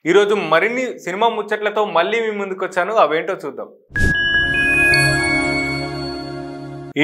ఈ రోజు మరిన్ని సినిమా ముచ్చట్లతో మళ్ళీ మీ ముందుకు వచ్చాను. అవేంటో చూద్దాం.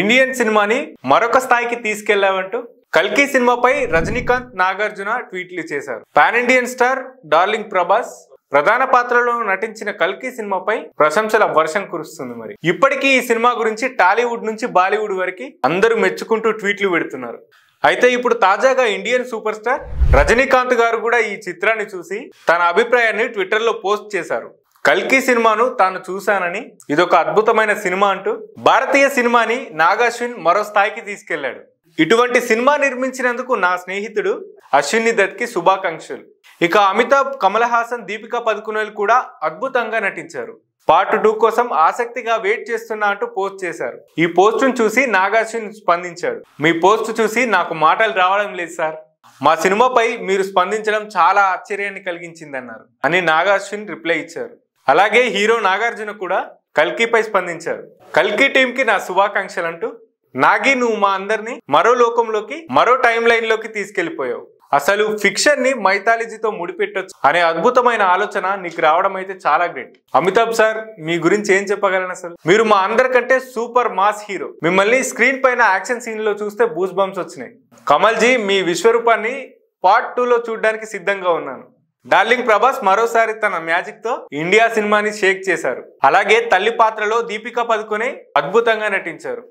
ఇండియన్ సినిమాని మరొక స్థాయికి తీసుకెళ్లావంటూ కల్కి సినిమాపై రజనీకాంత్, నాగార్జున ట్వీట్లు చేశారు. Pan Indian star darling Prabhas ప్రధాన పాత్రలో నటించిన కల్కి సినిమాపై ప్రశంసల వర్షం కురుస్తుంది. మరి ఇప్పటికీ ఈ సినిమా గురించి టాలీవుడ్ నుంచి బాలీవుడ్ వరకు అందరూ మెచ్చుకుంటూ ట్వీట్లు పెడుతున్నారు. అయితే ఇప్పుడు తాజాగా ఇండియన్ సూపర్ స్టార్ రజనీకాంత్ గారు కూడా ఈ చిత్రాన్ని చూసి తన అభిప్రాయాన్ని ట్విట్టర్లో పోస్ట్ చేశారు. కల్కి సినిమాను తాను చూశానని, ఇదొక అద్భుతమైన సినిమా అంటూ భారతీయ సినిమాని నాగాశ్విన్ మరో స్థాయికి తీసుకెళ్లాడు. ఇటువంటి సినిమా నిర్మించినందుకు నా స్నేహితుడు అశ్విని దత్ కి శుభాకాంక్షలు. ఇక అమితాబ్, కమల్ హాసన్, దీపికా పదుకునేల్ కూడా అద్భుతంగా నటించారు. పార్ట్ 2 కోసం ఆసక్తిగా వెయిట్ చేస్తున్నా అంటూ పోస్ట్ చేశారు. ఈ పోస్టును చూసి నాగాశ్విన్ స్పందించాడు. మీ పోస్ట్ చూసి నాకు మాటలు రావడం లేదు సార్. మా సినిమాపై మీరు స్పందించడం చాలా ఆశ్చర్యాన్ని కలిగించిందన్నారు అని నాగాశ్విన్ రిప్లై ఇచ్చారు. అలాగే హీరో నాగార్జున కూడా కల్కిపై స్పందించారు. కల్కి టీం కి నా శుభాకాంక్షలు అంటూ, నాగి నువ్వు మా అందరినీ మరో లోకంలోకి, మరో టైం లైన్ లోకి తీసుకెళ్లిపోయావు. అసలు ఫిక్షన్ ని మైథాలజీతో ముడిపెట్టొచ్చు అనే అద్భుతమైన ఆలోచన నీకు రావడం అయితే చాలా గ్రేట్. అమితాబ్ సార్, మీ గురించి ఏం చెప్పగలను? అసలు మీరు మా అందరికంటే సూపర్ మాస్ హీరో. మిమ్మల్ని స్క్రీన్ పైన యాక్షన్ సీన్ లో చూస్తే బూస్ బంప్స్ వచ్చినాయి. కమల్ జీ, మీ విశ్వరూపాన్ని పార్ట్ 2 లో చూడడానికి సిద్ధంగా ఉన్నాను. డార్లింగ్ ప్రభాస్ మరోసారి తన మ్యాజిక్ తో ఇండియా సినిమాని షేక్ చేశారు. అలాగే తల్లి పాత్రలో దీపికా పదుకునే అద్భుతంగా నటించారు.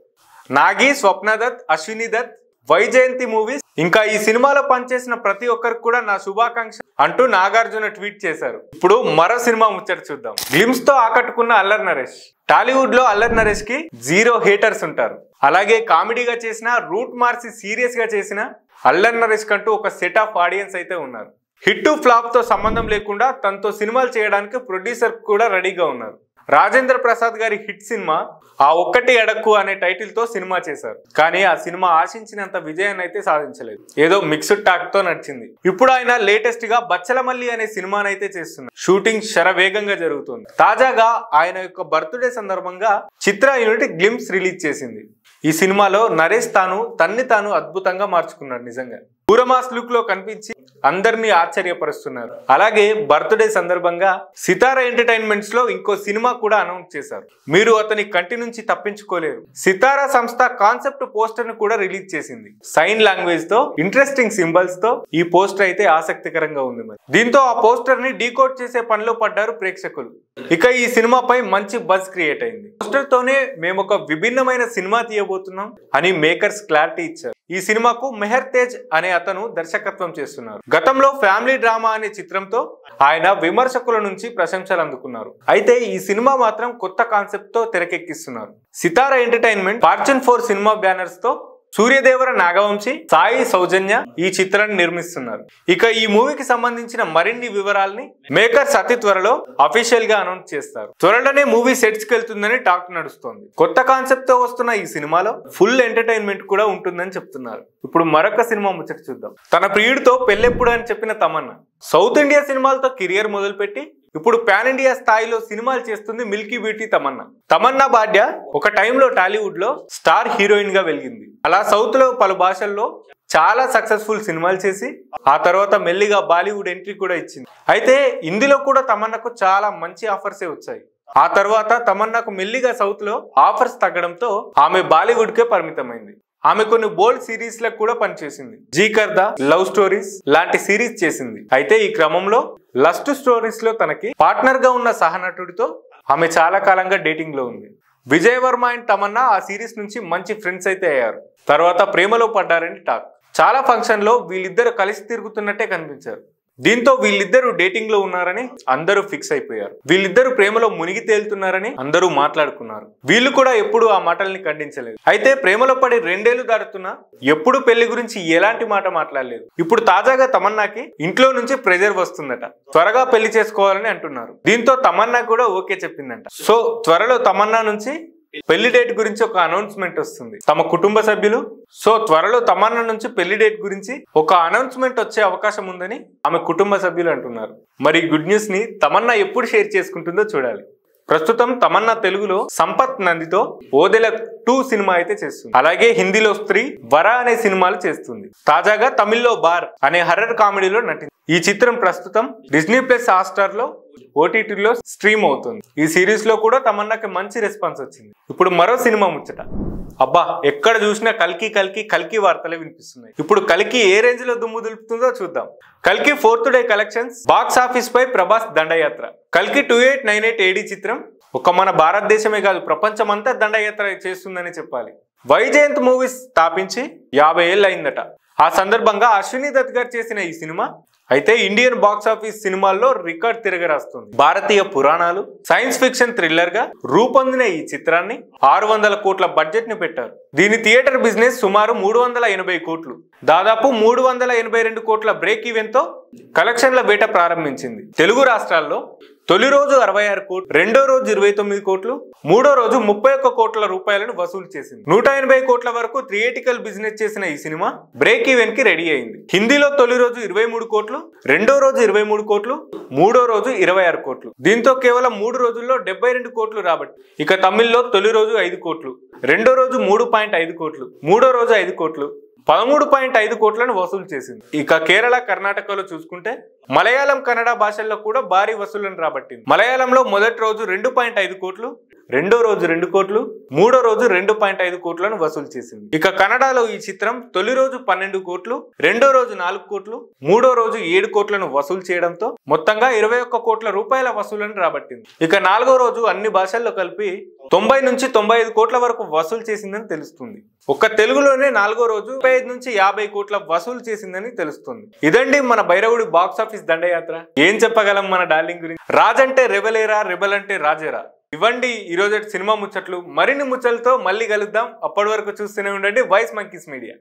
నాగి, స్వప్న దత్, అశ్విని దత్, వైజయంతి మూవీస్ ఇంకా ఈ సినిమాలో పనిచేసిన ప్రతి ఒక్కరికి కూడా నా శుభాకాంక్ష అంటూ నాగార్జున ట్వీట్ చేశారు. ఇప్పుడు మరో సినిమా ముచ్చట చూద్దాం. గ్లిమ్స్ తో ఆకట్టుకున్న అల్లరి నరేష్. టాలీవుడ్ లో అల్లరి నరేష్ కి 0 హేటర్స్ ఉంటారు. అలాగే కామెడీగా చేసిన, రూట్ మార్చి సీరియస్ గా చేసిన అల్లరి నరేష్ కంటూ ఒక సెట్ ఆఫ్ ఆడియన్స్ అయితే ఉన్నారు. హిట్ ఫ్లాప్ తో సంబంధం లేకుండా తనతో సినిమాలు చేయడానికి ప్రొడ్యూసర్ కూడా రెడీగా ఉన్నారు. రాజేంద్ర ప్రసాద్ గారి హిట్ సినిమా ఆ ఒక్కటి అడక్కు అనే టైటిల్ తో సినిమా చేశారు. కానీ ఆ సినిమా ఆశించినంత విజయాన్ని అయితే సాధించలేదు. ఏదో మిక్స్డ్ టాక్ తో నడిచింది. ఇప్పుడు ఆయన లేటెస్ట్ గా బచ్చలమల్లి అనే సినిమాని అయితే చేస్తున్నారు. షూటింగ్ శరవేగంగా జరుగుతుంది. తాజాగా ఆయన యొక్క బర్త్డే సందర్భంగా చిత్ర యూనిట్ గ్లిమ్స్ రిలీజ్ చేసింది. ఈ సినిమాలో నరేష్ తన్ని తాను అద్భుతంగా మార్చుకున్నాడు. నిజంగా పూరమాస్ లుక్ లో కనిపించి అందరినీ ఆశ్చర్యపరుస్తున్నారు. అలాగే బర్త్డే సందర్భంగా సితారా ఎంటర్టైన్మెంట్స్ లో ఇంకో సినిమా కూడా అనౌన్స్ చేశారు. మీరు అతని కంటి నుంచి తప్పించుకోలేరు. సితారా సంస్థ కాన్సెప్ట్ పోస్టర్ ను కూడా రిలీజ్ చేసింది. సైన్ లాంగ్వేజ్ తో, ఇంట్రెస్టింగ్ సింబల్స్ తో ఈ పోస్టర్ అయితే ఆసక్తికరంగా ఉంది. మరి దీంతో ఆ పోస్టర్ ని డీకోడ్ చేసే పనిలో పడ్డారు ప్రేక్షకులు. ఇక ఈ సినిమాపై మంచి బజ్ క్రియేట్ అయింది. పోస్టర్ తోనే మేము ఒక విభిన్నమైన సినిమా తీయబోతున్నాం అని మేకర్స్ క్లారిటీ ఇచ్చారు. ఈ సినిమాకు మెహర్ తేజ్ అనే అతను దర్శకత్వం చేస్తున్నారు. గతంలో ఫ్యామిలీ డ్రామా అనే చిత్రంతో ఆయన విమర్శకుల నుంచి ప్రశంసలు అందుకున్నారు. అయితే ఈ సినిమా మాత్రం కొత్త కాన్సెప్ట్ తో తెరకెక్కిస్తున్నారు. సితారా ఎంటర్టైన్మెంట్, ఫార్చ్యూన్ 4 సినిమా బ్యానర్స్ తో సూర్యదేవర, నాగవంశి, సాయి సౌజన్య ఈ చిత్రాన్ని నిర్మిస్తున్నారు. ఇక ఈ మూవీకి సంబంధించిన మరిన్ని వివరాలని మేకర్స్ అతి త్వరలో అఫీషియల్ గా అనౌన్స్ చేస్తారు. త్వరలోనే మూవీ సెట్స్ కి వెళ్తుందని టాక్ నడుస్తోంది. కొత్త కాన్సెప్ట్ తో వస్తున్న ఈ సినిమాలో ఫుల్ ఎంటర్టైన్మెంట్ కూడా ఉంటుందని చెప్తున్నారు. ఇప్పుడు మరొక సినిమా ముచ్చట చూద్దాం. తన ప్రియుడితో పెళ్ళెప్పుడు అని చెప్పిన తమన్నా సౌత్ ఇండియా సినిమాలతో కెరియర్ మొదలుపెట్టి ఇప్పుడు పాన్ ఇండియా స్థాయిలో సినిమాలు చేస్తుంది మిల్కీ బ్యూటీ తమన్నా. తమన్నా భార్య ఒక టైంలో టాలీవుడ్ లో స్టార్ హీరోయిన్ గా వెలిగింది. అలా సౌత్ లో పలు భాషల్లో చాలా సక్సెస్ఫుల్ సినిమాలు చేసి ఆ తర్వాత మెల్లిగా బాలీవుడ్ ఎంట్రీ కూడా ఇచ్చింది. అయితే ఇందులో కూడా తమన్నాకు చాలా మంచి ఆఫర్సే వచ్చాయి. ఆ తర్వాత తమన్నాకు మెల్లిగా సౌత్ లో ఆఫర్స్ తగ్గడంతో ఆమె బాలీవుడ్ కే పరిమితమైంది. ఆమె కొన్ని బోల్డ్ సిరీస్ లకు కూడా పనిచేసింది. జీకర్దా, లవ్ స్టోరీస్ లాంటి సిరీస్ చేసింది. అయితే ఈ క్రమంలో లస్ట్ స్టోరీస్ లో తనకి పార్ట్నర్ గా ఉన్న సహనటుడితో ఆమె చాలా కాలంగా డేటింగ్ లో ఉంది. విజయ్ వర్మ అండ్ తమన్నా ఆ సిరీస్ నుంచి మంచి ఫ్రెండ్స్ అయితే అయ్యారు. తర్వాత ప్రేమలో పడ్డారని టాక్. చాలా ఫంక్షన్ లో వీళ్ళిద్దరు కలిసి తిరుగుతున్నట్టే కనిపించారు. దీంతో వీళ్ళిద్దరూ డేటింగ్ లో ఉన్నారని అందరూ ఫిక్స్ అయిపోయారు. వీళ్ళిద్దరూ ప్రేమలో మునిగి తేలుతున్నారని అందరూ మాట్లాడుకున్నారు. వీళ్ళు కూడా ఎప్పుడు ఆ మాటల్ని ఖండించలేదు. అయితే ప్రేమలో పడి 2 ఏళ్లు దాటుతున్నా ఎప్పుడు పెళ్లి గురించి ఎలాంటి మాట మాట్లాడలేదు. ఇప్పుడు తాజాగా తమన్నాకి ఇంట్లో నుంచి ప్రెజర్ వస్తుందట. త్వరగా పెళ్లి చేసుకోవాలని అంటున్నారు. దీంతో తమన్నా కూడా ఓకే చెప్పిందంట. సో త్వరలో తమన్నా నుంచి పెళ్లి డేట్ గురించి ఒక అనౌన్స్మెంట్ వస్తుంది తమ కుటుంబ సభ్యులు. సో త్వరలో తమన్నా నుంచి పెళ్లి డేట్ గురించి ఒక అనౌన్స్మెంట్ వచ్చే అవకాశం ఉందని ఆమె కుటుంబ సభ్యులు అంటున్నారు. మరి గుడ్ న్యూస్ ని తమన్నా ఎప్పుడు షేర్ చేసుకుంటుందో చూడాలి. ప్రస్తుతం తమన్నా తెలుగులో సంపత్ నందితో ఓదెల 2 సినిమా అయితే చేస్తుంది. అలాగే హిందీలో స్త్రీ, వర అనే సినిమాలు చేస్తుంది. తాజాగా తమిళ్లో బార్ అనే హర్రర్ కామెడీలో నటించింది. ఈ చిత్రం ప్రస్తుతం డిజ్నీ ప్లస్ హాట్‌స్టార్ లో ఓటీటీలో స్ట్రీమ్ అవుతుంది. ఈ సిరీస్ లో కూడా తమన్నాకి మంచి రెస్పాన్స్ వచ్చింది. ఇప్పుడు మరో సినిమా ముచ్చట. అబ్బా, ఎక్కడ చూసినా కల్కి కల్కి కల్కి వార్తలే వినిపిస్తున్నాయి. ఇప్పుడు కల్కి ఏ రేంజ్ లో దుమ్ము దులుపుతుందో చూద్దాం. కల్కి 4th day collections, box office పై ప్రభాస్ దండయాత్ర. కల్కి 2898 AD చిత్రం ఒక మన భారతదేశమే కాదు ప్రపంచమంతా దండయాత్ర చేస్తుందని చెప్పాలి. వైజయంత్ మూవీస్ స్థాపించి 50 ఏళ్ళు అయిందట. ఆ సందర్భంగా అశ్విని దత్ గారు చేసిన ఈ సినిమా అయితే ఇండియన్ బాక్స్ ఆఫీస్ సినిమాల్లో రికార్డ్ తిరగరాస్తుంది. భారతీయ పురాణాలు, సైన్స్ ఫిక్షన్ థ్రిల్లర్ గా రూపొందిన ఈ చిత్రాన్ని 600 కోట్ల బడ్జెట్ ని పెట్టారు. దీని థియేటర్ బిజినెస్ సుమారు 380 కోట్లు, దాదాపు 382 కోట్ల బ్రేక్ ఈవెన్ తో కలెక్షన్ల వేట ప్రారంభించింది. తెలుగు రాష్ట్రాల్లో తొలి రోజు 66 కోట్లు, రెండో రోజు 29 కోట్లు, మూడో రోజు 31 కోట్ల రూపాయలను వసూలు చేసింది. 180 కోట్ల వరకు థియేటికల్ బిజినెస్ చేసిన ఈ సినిమా బ్రేక్ ఈవెన్ కి రెడీ అయింది. హిందీలో తొలి రోజు 23 కోట్లు, రెండో రోజు 23 కోట్లు, మూడో రోజు 26 కోట్లు. దీంతో కేవలం 3 రోజుల్లో 72 కోట్లు రాబట్టి. ఇక తమిళ్లో తొలి రోజు 5 కోట్లు, రెండో రోజు 3.5 కోట్లు, మూడో రోజు 5 కోట్లు, 13.5 కోట్లను వసూలు చేసింది. ఇక కేరళ, కర్ణాటకలో చూసుకుంటే మలయాళం, కన్నడ భాషల్లో కూడా భారీ వసూళ్లను రాబట్టింది. మలయాళంలో మొదటి రోజు 2.5 కోట్లు, రెండో రోజు 2 కోట్లు, మూడో రోజు 2.5 కోట్లను వసూలు చేసింది. ఇక కన్నడలో ఈ చిత్రం తొలి రోజు 12 కోట్లు, రెండో రోజు 4 కోట్లు, మూడో రోజు 7 కోట్లను వసూలు చేయడంతో మొత్తంగా 21 కోట్ల రూపాయల వసూలను రాబట్టింది. ఇక నాలుగో రోజు అన్ని భాషల్లో కలిపి 90 నుంచి 95 కోట్ల వరకు వసూలు చేసిందని తెలుస్తుంది. ఒక్క తెలుగులోనే నాలుగో రోజు 35 నుంచి 50 కోట్ల వసూలు చేసిందని తెలుస్తుంది. ఇదండి మన భైరవుడి బాక్స్ ఆఫీస్ దండయాత్ర. ఏం చెప్పగలం మన డార్లింగ్ గురించి? రాజ్ అంటే రెబెలేరా, రెబెల్ అంటే రాజేరా. ఇవ్వండి ఈరోజు సినిమా ముచ్చట్లు. మరిన్ని ముచ్చట్లతో మళ్ళీ కలుద్దాం. అప్పటి వరకు చూస్తూనే ఉండండి వాయిస్ మంకీస్ మీడియా.